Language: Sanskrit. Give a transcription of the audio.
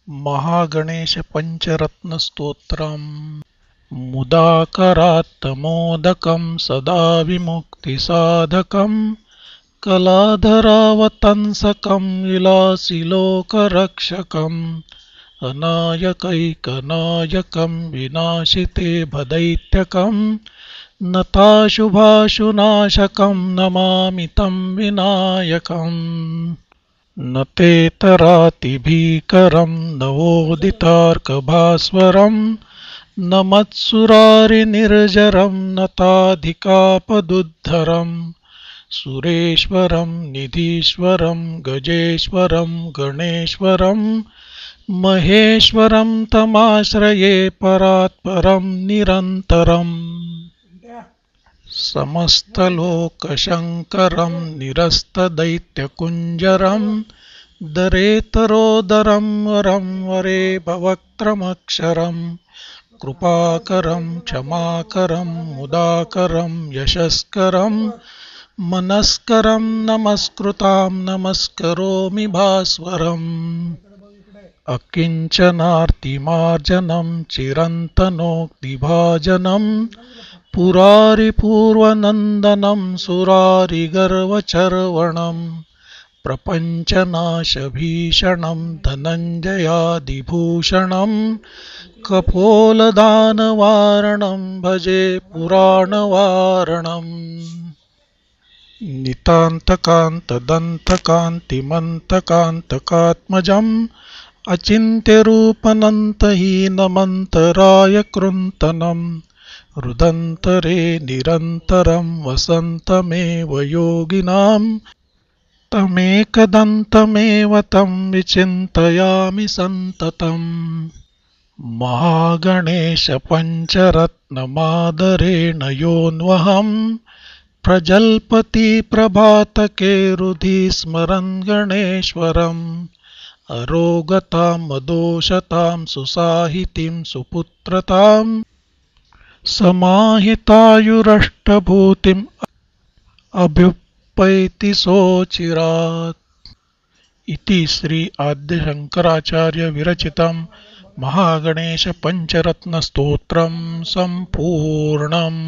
महागणेश पंचरत्न स्तोत्रम् मुदाकरात्तमोदकं सदा विमुक्तिसाधकं कलाधरावतंसकं विलासिलोकरक्षकम् अनायकैकनायकं विनाशिते भदैत्यकं नताशुभाशुनाशकं नमामि तं विनायकम् न तेतरातिभीकरं नवोदितार्कभास्वरं न मत्सुरारिनिर्जरं नताधिकापदुद्धरं सुरेश्वरं निधीश्वरं गजेश्वरं गणेश्वरं महेश्वरं तमाश्रये परात्परं निरन्तरम् समस्तलोकशङ्करं निरस्तदैत्यकुञ्जरं दरेतरोदरं वरं वरे भवक्त्रमक्षरं कृपाकरं क्षमाकरं मुदाकरं यशस्करं मनस्करं नमस्कृतां नमस्करोमि भास्वरम् अकिञ्चनार्तिमार्जनं चिरन्तनोक्तिभाजनं पुरारिपूर्वनन्दनं सुरारिगर्वचर्वणं प्रपञ्चनाशभीषणं धनञ्जयादिभूषणं कपोलदानवारणं भजे पुराणवारणम् नितान्तकान्तदन्तकान्तिमन्तकान्तकात्मजम् अचिन्त्यरूपनन्तहीनमन्तरायकृन्तनं हृदन्तरे निरन्तरं वसन्तमेव योगिनां तमेकदन्तमेव तं विचिन्तयामि सन्ततम् महागणेश पञ्चरत्नमादरेण योऽन्वहं प्रजल्पति प्रभातके हृदि स्मरन् गणेश्वरम् अरोगतां मदोषतां सुसाहितीं सुपुत्रतां समाहितायुरष्टभूतिम् अभ्युपैति सोचिरात् इति श्री आद्यशङ्कराचार्य विरचितं महागणेश पंचरत्न स्तोत्रं सम्पूर्णम्।